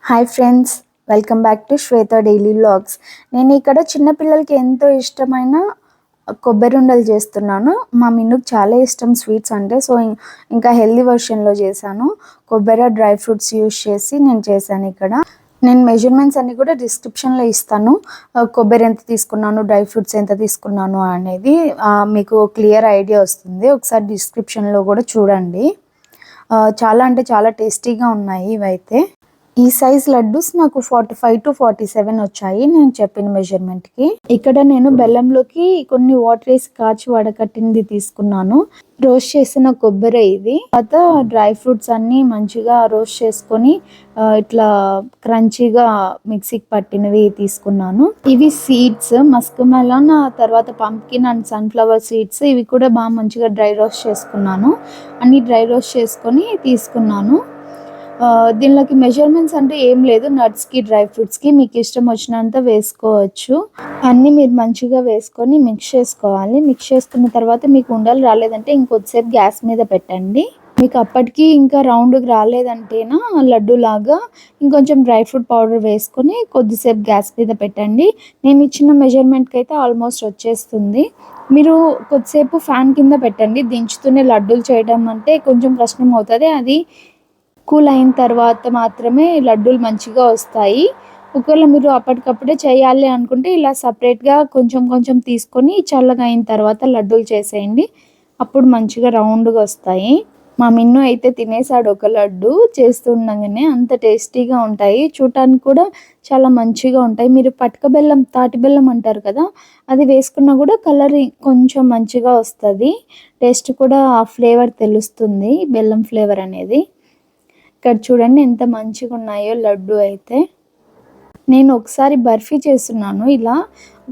Hi friends, welcome back to Shweta daily vlogs. నేను ఇక్కడ చిన్న పిల్లలకి ఎంతో ఇష్టమైన కొబ్బరి ఉండలు చేస్తున్నాను. మా మిన్నుకు చాలా ఇష్టం స్వీట్స్ అంటే. సో ఇంకా హెల్దీ వర్షన్లో చేశాను. కొబ్బరి డ్రై ఫ్రూట్స్ యూస్ చేసి నేను చేశాను. ఇక్కడ నేను మెజర్మెంట్స్ అన్ని కూడా డిస్క్రిప్షన్లో ఇస్తాను. కొబ్బరి ఎంత తీసుకున్నాను, డ్రై ఫ్రూట్స్ ఎంత తీసుకున్నాను అనేది మీకు క్లియర్ ఐడియా వస్తుంది. ఒకసారి డిస్క్రిప్షన్లో కూడా చూడండి. చాలా అంటే చాలా టేస్టీగా ఉన్నాయి ఇవైతే. ఈ సైజ్ లడ్డూస్ నాకు 45 to 47 వచ్చాయి నేను చెప్పిన మెజర్మెంట్కి. ఇక్కడ నేను బెల్లంలోకి కొన్ని వాటర్ వేసి కాచి వడకట్టింది తీసుకున్నాను. రోస్ట్ చేసిన కొబ్బరి ఇది. తర్వాత డ్రై ఫ్రూట్స్ అన్నీ మంచిగా రోస్ట్ చేసుకొని ఇట్లా క్రంచీగా మిక్సీకి పట్టినవి తీసుకున్నాను. ఇవి సీడ్స్, మస్క్ మెలన్, తర్వాత పంప్కిన్ అండ్ సన్ఫ్లవర్ సీడ్స్. ఇవి కూడా బాగా మంచిగా డ్రై రోస్ట్ చేసుకున్నాను. అన్ని డ్రై రోస్ట్ చేసుకొని తీసుకున్నాను. దీనిలోకి మెజర్మెంట్స్ అంటే ఏం లేదు. నట్స్కి, డ్రై ఫ్రూట్స్కి మీకు ఇష్టం వచ్చినంత వేసుకోవచ్చు. అన్నీ మీరు మంచిగా వేసుకొని మిక్స్ చేసుకోవాలి. మిక్స్ చేసుకున్న తర్వాత మీకు ఉండలు రాలేదంటే ఇంకొద్దిసేపు గ్యాస్ మీద పెట్టండి. మీకు అప్పటికి ఇంకా రౌండ్కి రాలేదంటేనా లడ్డు లాగా ఇంకొంచెం డ్రై ఫ్రూట్ పౌడర్ వేసుకొని కొద్దిసేపు గ్యాస్ మీద పెట్టండి. నేను ఇచ్చిన మెజర్మెంట్కి అయితే ఆల్మోస్ట్ వచ్చేస్తుంది. మీరు కొద్దిసేపు ఫ్యాన్ కింద పెట్టండి. దించుతూనే లడ్డూలు చేయడం అంటే కొంచెం కష్టం అవుతుంది. అది కూల్ అయిన తర్వాత మాత్రమే లడ్డూలు మంచిగా వస్తాయి. ఒకవేళ మీరు అప్పటికప్పుడే చేయాలి అనుకుంటే ఇలా సపరేట్గా కొంచెం కొంచెం తీసుకొని చల్లగా అయిన తర్వాత లడ్డూలు చేసేయండి. అప్పుడు మంచిగా రౌండ్గా వస్తాయి. మా మిన్ను అయితే తినేసాడు ఒక లడ్డు చేస్తుండగానే. అంత టేస్టీగా ఉంటాయి. చూడటానికి కూడా చాలా మంచిగా ఉంటాయి. మీరు పటిక బెల్లం, తాటి బెల్లం అంటారు కదా, అది వేసుకున్నా కూడా కలర్ కొంచెం మంచిగా వస్తుంది. టేస్ట్ కూడా ఆ ఫ్లేవర్ తెలుస్తుంది, బెల్లం ఫ్లేవర్ అనేది. ఇక్కడ చూడండి ఎంత మంచిగా ఉన్నాయో లడ్డు అయితే. నేను ఒకసారి బర్ఫీ చేస్తున్నాను ఇలా,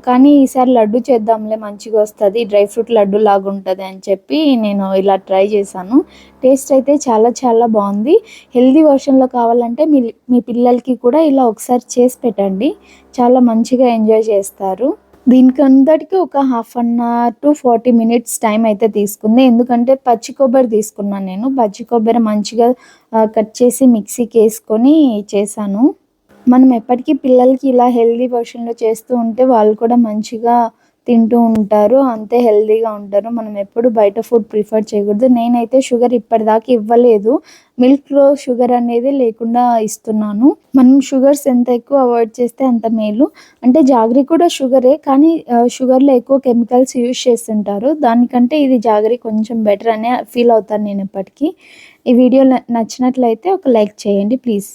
కానీ ఈసారి లడ్డు చేద్దాంలే మంచిగా వస్తుంది, డ్రై ఫ్రూట్ లడ్డు లాగా ఉంటుంది అని చెప్పి నేను ఇలా ట్రై చేశాను. టేస్ట్ అయితే చాలా చాలా బాగుంది. హెల్దీ వర్షన్లో కావాలంటే మీ పిల్లలకి కూడా ఇలా ఒకసారి చేసి పెట్టండి. చాలా మంచిగా ఎంజాయ్ చేస్తారు. దీనికి అందరికీ ఒక 1/2 to 40 minutes టైం అయితే తీసుకుంది. ఎందుకంటే పచ్చి కొబ్బరి తీసుకున్నాను నేను. పచ్చి కొబ్బరి మంచిగా కట్ చేసి మిక్సీకి వేసుకొని చేశాను. మనం ఎప్పటికీ పిల్లలకి ఇలా హెల్దీ వర్షన్లో చేస్తూ ఉంటే వాళ్ళు కూడా మంచిగా తింటూ ఉంటారు, అంతే హెల్దీగా ఉంటారు. మనం ఎప్పుడు బయట ఫుడ్ ప్రిఫర్ చేయకూడదు. నేనైతే షుగర్ ఇప్పటిదాకా ఇవ్వలేదు. మిల్క్లో షుగర్ అనేది లేకుండా ఇస్తున్నాను. మనం షుగర్స్ ఎంత ఎక్కువ అవాయిడ్ చేస్తే అంత మేలు. అంటే జాగరీ కూడా షుగరే, కానీ షుగర్లో ఎక్కువ కెమికల్స్ యూజ్ చేస్తుంటారు. దానికంటే ఇది జాగరీ కొంచెం బెటర్ అనే ఫీల్ అవుతాను నేను ఎప్పటికీ. ఈ వీడియో నచ్చినట్లయితే ఒక లైక్ చేయండి ప్లీజ్.